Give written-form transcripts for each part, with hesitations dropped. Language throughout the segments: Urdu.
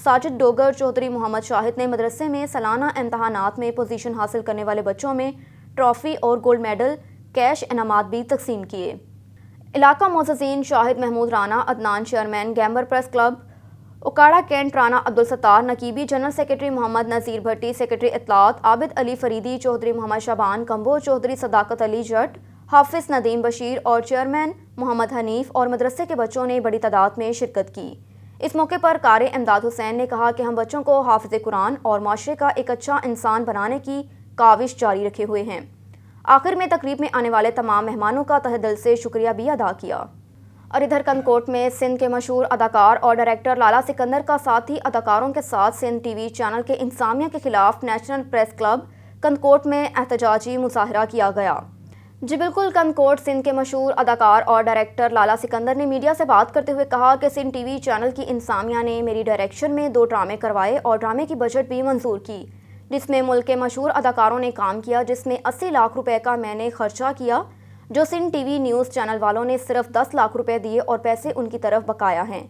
ساجد ڈوگر چودھری محمد شاہد نے مدرسے میں سالانہ امتحانات میں پوزیشن حاصل کرنے والے بچوں میں ٹرافی اور گولڈ میڈل کیش انعامات بھی تقسیم کیے۔ علاقہ معززین شاہد محمود رانا عدنان چیئرمین گیمبر press club Okara Cantt Rana Abdul Sattar Naqeebi general secretary Muhammad Nazir Bhatti secretary اطلاعات عابد علی فریدی چودھری محمد شابان کمبو چودھری صداقت علی جٹ حافظ ندیم بشیر اور چیئرمین محمد حنیف اور مدرسے کے بچوں نے بڑی تعداد میں شرکت کی۔ اس موقع پر قاری امداد حسین نے کہا کہ ہم بچوں کو حافظ قرآن اور معاشرے کا ایک اچھا انسان بنانے کی کاوش جاری رکھے ہوئے ہیں۔ آخر میں تقریب میں آنے والے تمام مہمانوں کا تہہ دل سے شکریہ بھی ادا کیا۔ اور ادھر کنکوٹ میں سندھ کے مشہور اداکار اور ڈائریکٹر لالا سکندر کا ساتھی اداکاروں کے ساتھ سندھ ٹی وی چینل کے انتظامیہ کے خلاف نیشنل پریس کلب کنکوٹ میں احتجاجی مظاہرہ کیا گیا۔ جی بالکل، کنکوٹ سندھ کے مشہور اداکار اور ڈائریکٹر لالا سکندر نے میڈیا سے بات کرتے ہوئے کہا کہ سندھ ٹی وی چینل کی انتظامیہ نے میری ڈائریکشن میں 2 ڈرامے کروائے اور ڈرامے کی بجٹ بھی منظور کی، جس میں ملک کے مشہور اداکاروں نے کام کیا، جس میں 80 لاکھ روپے کا میں نے خرچہ کیا، جو Sindh T V news channel والوں نے صرف 10 لاکھ روپے دیے اور پیسے ان کی طرف بقایا ہیں۔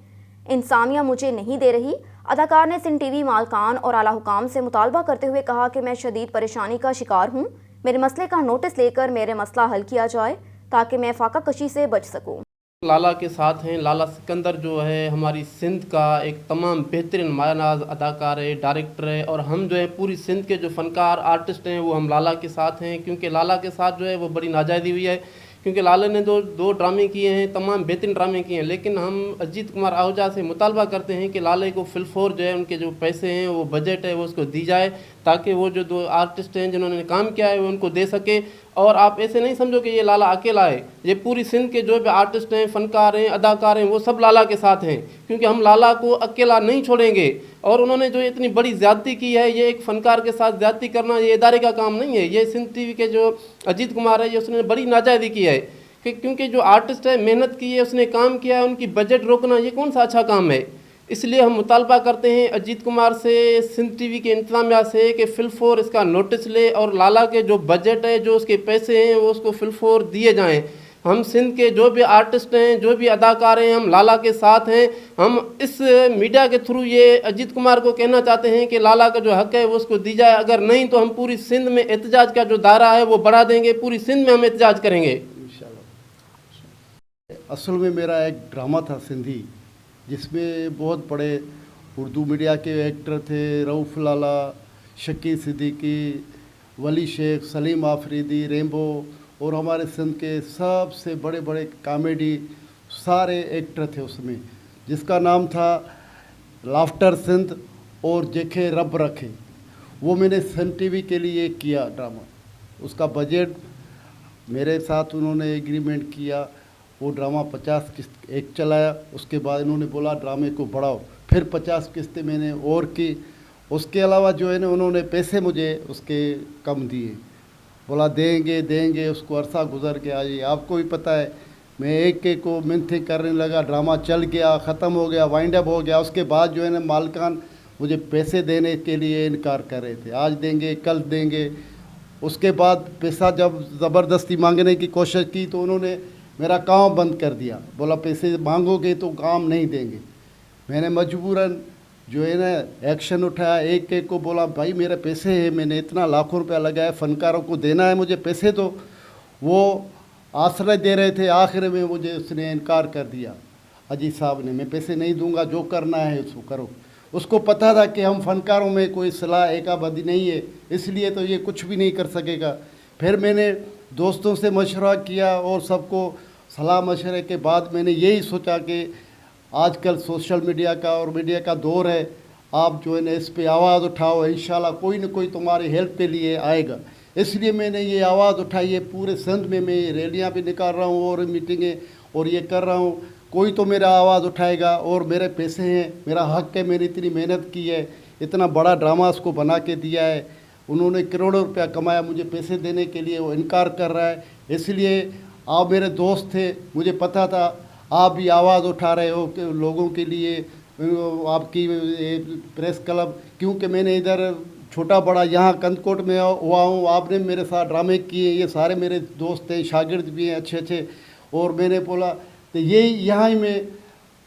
انتظامیہ مجھے نہیں دے رہی۔ اداکار نے سندھ ٹی وی مالکان اور اعلیٰ حکام سے مطالبہ کرتے ہوئے کہا کہ میں شدید پریشانی کا شکار ہوں، میرے مسئلے کا نوٹس لے کر میرے مسئلہ حل کیا جائے تاکہ میں فاقہ کشی سے بچ سکوں۔ لالا کے ساتھ ہیں۔ لالا سکندر جو ہے ہماری سندھ کا ایک تمام بہترین مایہ ناز اداکار ہے، ڈائریکٹر ہے، اور ہم جو ہے پوری سندھ کے جو فنکار آرٹسٹ ہیں وہ ہم لالا کے ساتھ ہیں، کیونکہ لالا کے ساتھ جو ہے وہ بڑی ناجائزی ہوئی ہے، کیونکہ لالا نے 2 ڈرامے کیے ہیں، تمام بہترین ڈرامے کیے ہیں، لیکن ہم اجیت کمار آہوجا سے مطالبہ کرتے ہیں کہ لالے کو فل فور جو ہے ان کے جو پیسے ہیں وہ بجٹ ہے وہ اس کو دی جائے، تاکہ وہ جو 2 آرٹسٹ ہیں جنہوں نے کام کیا ہے وہ ان کو دے سکے۔ اور آپ ایسے نہیں سمجھو کہ یہ لالا اکیلا ہے، یہ پوری سندھ کے جو بھی آرٹسٹ ہیں، فنکار ہیں، اداکار ہیں، وہ سب لالا کے ساتھ ہیں، کیونکہ ہم لالا کو اکیلا نہیں چھوڑیں گے۔ اور انہوں نے جو اتنی بڑی زیادتی کی ہے، یہ ایک فنکار کے ساتھ زیادتی کرنا یہ ادارے کا کام نہیں ہے، یہ سندھ ٹی وی کے جو اجیت کمار ہے یہ اس نے بڑی ناجائزی کی ہے، کیونکہ جو آرٹسٹ ہے محنت کی ہے، اس نے کام کیا ہے، ان کی بجٹ روکنا یہ کون سا اچھا کام ہے۔ اس لیے ہم مطالبہ کرتے ہیں اجیت کمار سے، سندھ ٹی وی کے انتظامیہ سے کہ فل فور اس کا نوٹس لے اور لالا کے جو بجٹ ہے، جو اس کے پیسے ہیں وہ اس کو فل فور دیے جائیں۔ ہم سندھ کے جو بھی آرٹسٹ ہیں، جو بھی اداکار ہیں، ہم لالا کے ساتھ ہیں۔ ہم اس میڈیا کے تھرو یہ اجیت کمار کو کہنا چاہتے ہیں کہ لالا کا جو حق ہے وہ اس کو دی جائے، اگر نہیں تو ہم پوری سندھ میں احتجاج کا جو دائرہ ہے وہ بڑھا دیں گے، پوری سندھ میں ہم احتجاج کریں گے۔ اصل میں میرا ایک ڈرامہ تھا سندھی، جس میں بہت بڑے اردو میڈیا کے ایکٹر تھے، رؤف لالا، شکی صدیقی، ولی شیخ، سلیم آفریدی، ریمبو، اور ہمارے سندھ کے سب سے بڑے بڑے کامیڈی سارے ایکٹر تھے اس میں، جس کا نام تھا لافٹر سندھ اور جیکھے رب رکھے۔ وہ میں نے سندھ ٹی وی کے لیے کیا ڈرامہ، اس کا بجٹ میرے ساتھ انہوں نے ایگریمنٹ کیا، وہ ڈرامہ 50 قسط ایک چلایا، اس کے بعد انہوں نے بولا ڈرامے کو بڑھاؤ، پھر 50 قسطیں میں نے اور کی، اس کے علاوہ جو ہے نا انہوں نے پیسے مجھے اس کے کم دیے، بولا دیں گے، اس کو عرصہ گزر گیا۔ آج آپ کو بھی پتہ ہے، میں ایک کو منتیں کرنے لگا، ڈرامہ چل گیا، ختم ہو گیا، وائنڈ اپ ہو گیا، اس کے بعد جو ہے نا مالکان مجھے پیسے دینے کے لیے انکار کر رہے تھے، آج دیں گے، کل دیں گے۔ اس کے بعد پیسہ جب زبردستی مانگنے کی کوشش کی تو انہوں نے میرا کام بند کر دیا، بولا پیسے مانگو گے تو کام نہیں دیں گے۔ میں نے مجبوراً جو ہے نا ایکشن اٹھایا، ایک کو بولا بھائی میرے پیسے ہیں، میں نے اتنا لاکھوں روپیہ لگایا، فنکاروں کو دینا ہے مجھے پیسے، تو وہ آسرے دے رہے تھے، آخر میں مجھے اس نے انکار کر دیا اجیت صاحب نے، میں پیسے نہیں دوں گا، جو کرنا ہے اس کو کرو۔ اس کو پتہ تھا کہ ہم فنکاروں میں کوئی صلاح ایکابدی نہیں ہے، اس لیے تو یہ کچھ بھی نہیں کر سکے گا۔ پھر میں نے دوستوں سے مشورہ کیا اور سب کو صلاح مشورے کے بعد میں نے یہی سوچا کہ آج کل سوشل میڈیا کا اور میڈیا کا دور ہے، آپ جو ہے نا اس پہ آواز اٹھاؤ، انشاءاللہ کوئی نہ کوئی تمہاری ہیلپ کے لیے آئے گا۔ اس لیے میں نے یہ آواز اٹھائی ہے، پورے سندھ میں میں ریلیاں بھی نکال رہا ہوں اور میٹنگیں اور یہ کر رہا ہوں، کوئی تو میرا آواز اٹھائے گا، اور میرے پیسے ہیں، میرا حق ہے، میں نے اتنی محنت کی ہے، اتنا بڑا ڈرامہ اس کو بنا کے دیا ہے، انہوں نے کروڑوں روپیہ کمایا، مجھے پیسے دینے کے لیے وہ انکار کر رہا ہے۔ اس لیے آپ میرے دوست تھے، مجھے پتہ تھا آپ بھی آواز اٹھا رہے ہو کہ لوگوں کے لیے، آپ کی پریس کلب، کیونکہ میں نے ادھر چھوٹا بڑا یہاں کندکوٹ میں ہوا ہوں، آپ نے میرے ساتھ ڈرامے کیے، یہ سارے میرے دوست ہیں، شاگرد بھی ہیں اچھے، اور میں نے بولا تو یہی یہاں ہی میں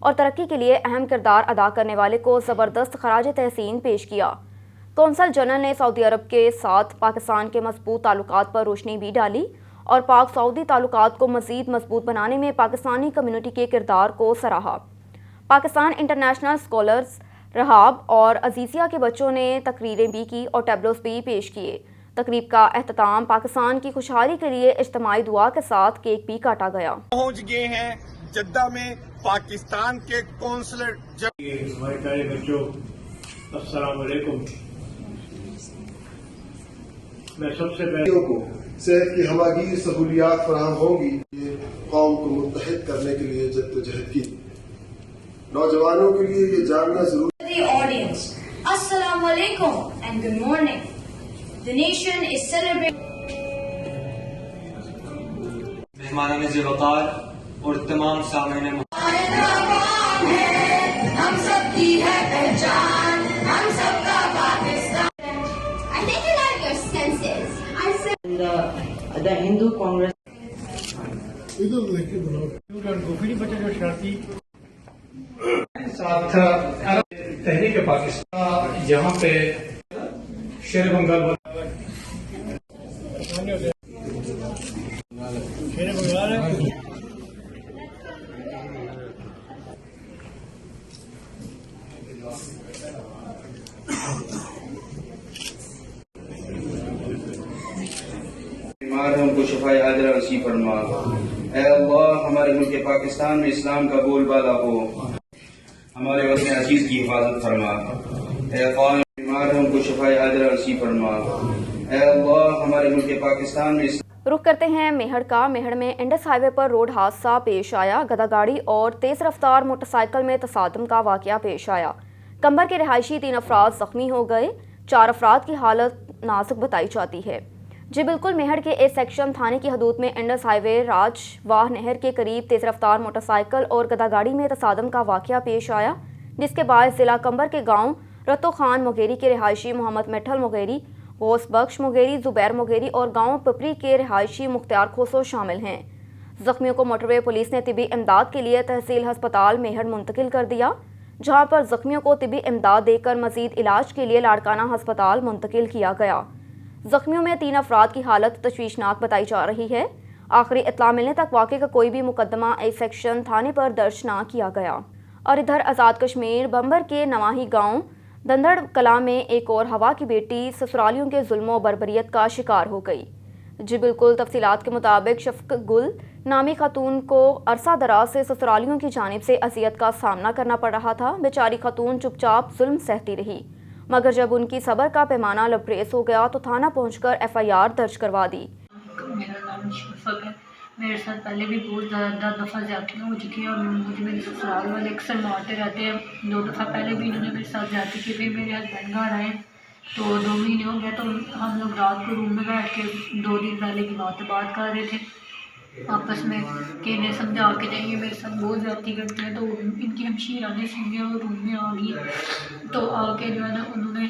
اور ترقی کے لیے اہم کردار ادا کرنے والے کو زبردست خراج تحسین پیش کیا۔ قونصل جنرل نے سعودی عرب کے ساتھ پاکستان کے مضبوط تعلقات پر روشنی بھی ڈالی اور پاک سعودی تعلقات کو مزید مضبوط بنانے میں پاکستانی کمیونٹی کے کردار کو سراہا۔ پاکستان انٹرنیشنل اسکالرز رحاب اور عزیزیہ کے بچوں نے تقریریں بھی کی اور ٹیبلوز بھی پیش کیے۔ تقریب کا اختتام پاکستان کی خوشحالی کے لیے اجتماعی دعا کے ساتھ کیک بھی کاٹا گیا۔ پہنچ گئے ہیں جدہ میں پاکستان کے قونصلر ہمارے پیارے بچوں، السلام علیکم۔ میں سب سے پہلے کو صحت کی ہماگیر سہولیات فراہم ہوں گی، یہ قوم کو متحد کرنے کے لیے جدوجہد کی۔ نوجوانوں کے لیے یہ جاننا ضروری audience, Assalamu alaikum and good morning. The nation is celebrating. مہمانان وقار اور تمام سامعین ہم سب کی ہے پہچان، ہم سب کا Pakistan. I think you like your senses. I said the Hindu Congress. ساتھ تحریک پاکستان یہاں پہ شیر بنگال بیمار ہیں ان کو شفائے عاجلہ نصیب فرما۔ اے اللہ ہمارے ملک پاکستان میں اسلام کا بول بالا ہو، ہمارے وطن عزیز کی حفاظت فرما۔ اے اللہ بیمار ہیں ان کو شفائے عاجلہ نصیب فرما۔ اے اللہ ہمارے ملک پاکستان میں رخ کرتے ہیں میہڑ کا۔ میہڑ میں انڈس ہائی وے پر روڈ حادثہ پیش آیا۔ گدا گاڑی اور تیز رفتار موٹر سائیکل میں تصادم کا واقعہ پیش آیا۔ کمبر کے رہائشی 3 افراد زخمی ہو گئے، 4 افراد کی حالت نازک بتائی جاتی ہے۔ جی بالکل، میہڑ کے اے سیکشن تھانے کی حدود میں انڈس ہائی وے راج واہ نہر کے قریب تیز رفتار موٹر سائیکل اور گدا گاڑی میں تصادم کا واقعہ پیش آیا، جس کے باعث ضلع کمبر کے گاؤں رتو خان مغیری کے رہائشی محمد مٹھل مغیری، غوث بخش مغیری، زبیر مغیری اور گاؤں پپری کے رہائشی مختار کھوسو شامل ہیں۔ زخمیوں کو موٹر وے پولیس نے طبی امداد کے لیے تحصیل ہسپتال میہڑ منتقل کر دیا، جہاں پر زخمیوں کو طبی امداد دے کر مزید علاج کے لیے لاڑکانہ ہسپتال منتقل کیا گیا۔ زخمیوں میں 3 افراد کی حالت تشویشناک بتائی جا رہی ہے۔ آخری اطلاع ملنے تک واقعے کا کوئی بھی مقدمہ اے سیکشن تھانے پر درج نہ کیا گیا۔ اور ادھر آزاد کشمیر بمبر کے نواحی گاؤں دندڑ کلاں میں ایک اور ہوا کی بیٹی سسرالیوں کے ظلم و بربریت کا شکار ہو گئی۔ جی بالکل، تفصیلات کے مطابق شفق گل نامی خاتون کو عرصہ دراز سے سسرالیوں کی جانب سے اذیت کا سامنا کرنا پڑ رہا تھا۔ بیچاری خاتون چپ چاپ ظلم سہتی رہی، مگر جب ان کی صبر کا پیمانہ لبریز ہو گیا تو تھانہ پہنچ کر FIR درج کروا دی۔ میرا نام شفق ہے۔ میرے ساتھ پہلے بھی بہت زیادہ دفعہ زیادتیاں ہو چکی ہیں اور مجھے میرے سسرال والے اکثر مارتے رہتے ہیں۔ 2 دفعہ پہلے بھی انہوں نے میرے ساتھ زیادتی کی، پھر میرے ہسبینڈ گھر آئے تو 2 مہینے ہو گئے، تو ہم لوگ رات کو روم میں بیٹھ کے 2 دن پہلے کی بات کر رہے تھے آپس میں کہ انہیں سمجھا کے جائیں گے، میرے ساتھ بہت زیادتی کرتے ہیں۔ تو ان کی ہمشیرہ نے سنگے اور روم میں آ گئی، تو آ کے جو ہے نا انہوں نے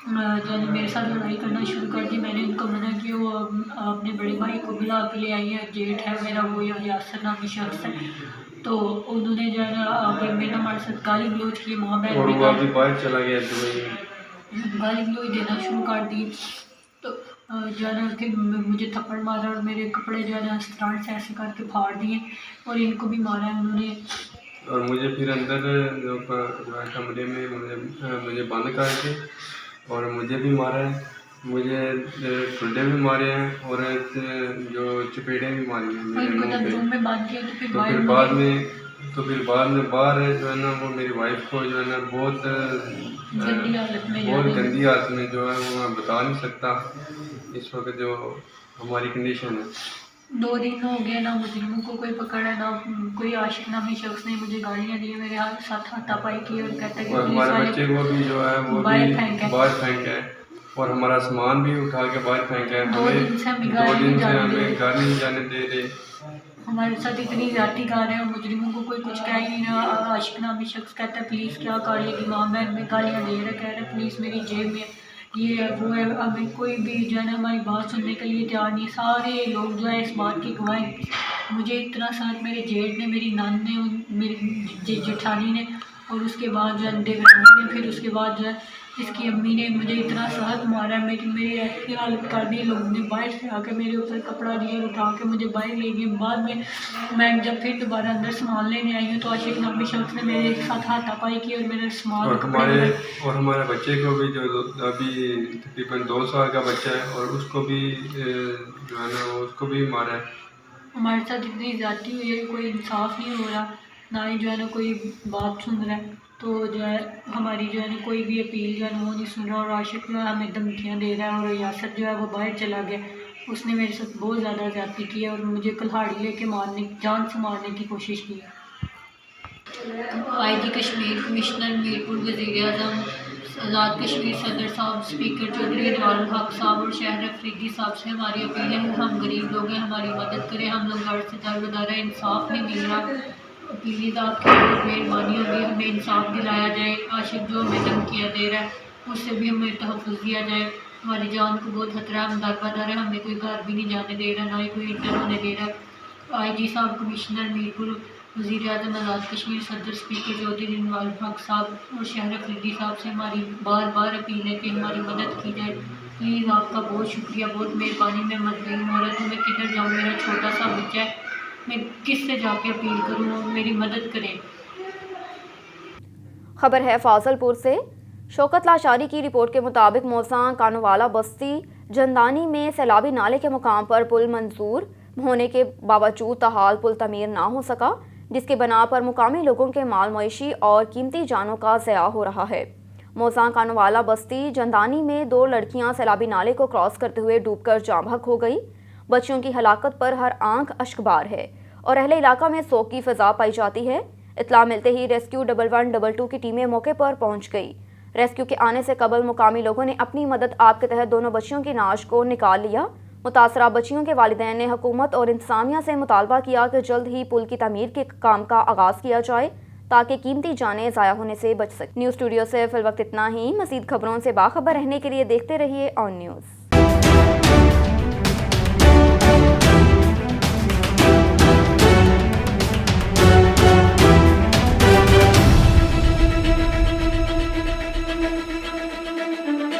جو ہے میرے ساتھ لڑائی کرنا شروع کر دی۔ میں نے ان کو منع کیا، وہ اپنے بڑے بھائی کو بلا کے لے آئی ہے، جیٹ ہے میرا، وہ یاسر نامی شخص ہے، تو انہوں نے جو ہے نا آگے میرے ہمارے ساتھ گالی گلوچ کی، وہاں بیٹھ اور وہ بھی باہر چلا گیا دبئی، گالی گلوچ دینا شروع کر دی۔ تو جو ہے نا کہ مجھے تھپڑ مارا اور میرے کپڑے جو ہے نا اسٹانڈ سے ایسے کر کے پھاڑ دیے اور ان کو بھی مارا ہے انہوں نے۔ اور مجھے پھر اندر کمرے میں مجھے بند کر کے اور مجھے بھی مارا ہے، مجھے ٹھڈے بھی مارے ہیں اور جو چپیڑیں بھی ماری ہیں میرے منہ پہ۔ تو پھر بعد میں باہر جو ہے نا وہ میری وائف کو جو ہے نا بہت گندی حالت میں جو ہے وہ میں بتا نہیں سکتا اس وقت جو ہماری کنڈیشن ہے۔ 2 دن ہو گئے، نہ مجرموں کو کوئی پکڑ ہے، نہ کوئی عاشق نامی شخص نے مجھے گالیاں دی، میرے ساتھ ہاتھا پائی کی اور کہتا ہے کہ ہمارے بچے کو بھی جو ہے وہ بھی باہر پھینکا ہے اور ہمارا سامان بھی اٹھا کے باہر پھینکا ہے۔ 2 دن سے ہمیں گھر نہیں جانے دے رہے، ہمارے ساتھ اتنی زیادتی کر رہے ہیں اور مجرموں کو کوئی کچھ کہہ ہی نہیں رہا۔ عاشق نامی شخص کہتا ہے پولیس کیا کر لے گی، ماں بہن میں گالیاں دے رہا، کہہ رہے پولیس میری جیب میں یہ ہے وہ ہے, ہمیں کوئی بھی جو ہے نا ہماری بات سننے کے لیے تیار نہیں. سارے لوگ جو ہے اس بات کی گواہ ہیں. مجھے اتنا ساتھ میرے جیٹ نے، میری نان نے، میری جٹھانی نے، اور اس کے بعد جو ہے دیورانی نے، پھر اس کے بعد جو ہے اس کی امی نے مجھے اتنا سخت مارا ہے. میری ایسی حالت کر دی. لوگوں نے باہر سے آ کے میرے اوپر کپڑا دیا، اٹھا کے مجھے باہر لے گئے. بعد میں جب پھر دوبارہ اندر سامان لینے آئی ہوں تو عاشق نامی شخص نے میرے ساتھ ہاتھا پائی کی اور میرے سامان اور ہمارے بچے کو بھی جو ابھی تقریباً 2 سال کا بچہ ہے، اور اس کو بھی جو ہے نا اس کو بھی مارا ہے. ہمارے ساتھ اتنی زیادتی ہوئی ہے، کوئی انصاف نہیں ہو رہا، نہ ہی جو ہے نا کوئی بات سن رہا ہے. تو جو ہے ہماری جو ہے نا کوئی بھی اپیل جو ہے نا وہ نہیں سن رہا. اور عاشق جو ہے ہمیں دھمکیاں دے رہا ہے، اور یاسر جو ہے وہ باہر چلا گیا. اس نے میرے ساتھ بہت زیادہ زیادتی کی ہے اور مجھے کلہاڑی لے کے جان سے مارنے کی کوشش کی ہے. IG کشمیر کمشنر میرپور، وزیر اعظم آزاد کشمیر صدر صاحب، اسپیکر چودھری انوار الحق صاحب اور شہر افریدی صاحب سے ہماری اپیل ہے، ہم غریب لوگ ہیں، ہماری مدد کریں. ہم لوگ گھر سے در بدر ہیں، انصاف نہیں مل رہا. پلیز آپ کی بہت مہربانی ہوگی، ہمیں انصاف دلایا جائے. عاشق جو ہمیں دھمکیاں دے رہا ہے اس سے بھی ہمیں تحفظ دیا جائے. ہماری جان کو بہت خطرہ ہے، ہم در بدر ہیں، ہمیں کوئی گھر بھی نہیں جانے دے رہا، نہ ہی کوئی انٹر ہونے دے رہا. IG صاحب، کمشنر میرپور، وزیر اعظم آزاد کشمیر صدر، اسپیکر چودھری انوار الحق صاحب اور شہر افریدی صاحب سے ہماری بار بار اپیل ہے کہ ہماری مدد کی جائے. پلیز آپ کا بہت شکریہ، بہت مہربانی. میں مظلوم عورت ہوں، میں کدھر جاؤں، میرا چھوٹا سا بچہ ہے، میں کس سے جا کے اپیل کروں؟ اور میری مدد کریں. خبر ہے فاضل پور سے. شوکت لاشاری کی رپورٹ کے مطابق موزاں کانووالا بستی جندانی میں سیلابی نالے کے مقام پر پل منظور ہونے کے باوجود تاحال پل تعمیر نہ ہو سکا، جس کی بنا پر مقامی لوگوں کے مال معیشی اور قیمتی جانوں کا ضیاع ہو رہا ہے. موزاں کانووالا بستی جندانی میں 2 لڑکیاں سیلابی نالے کو کراس کرتے ہوئے ڈوب کر جاں بحق ہو گئی. بچیوں کی ہلاکت پر ہر آنکھ اشکبار ہے اور اہل علاقہ میں سوگ کی فضا پائی جاتی ہے. اطلاع ملتے ہی ریسکیو 1122 کی ٹیمیں موقع پر پہنچ گئی. ریسکیو کے آنے سے قبل مقامی لوگوں نے اپنی مدد آپ کے تحت دونوں بچیوں کی نعش کو نکال لیا. متاثرہ بچیوں کے والدین نے حکومت اور انتظامیہ سے مطالبہ کیا کہ جلد ہی پل کی تعمیر کے کام کا آغاز کیا جائے تاکہ قیمتی جانیں ضائع ہونے سے بچ سکیں. نیوز اسٹوڈیو سے فی الوقت اتنا ہی. مزید خبروں سے باخبر رہنے کے لیے دیکھتے رہیے آن نیوز.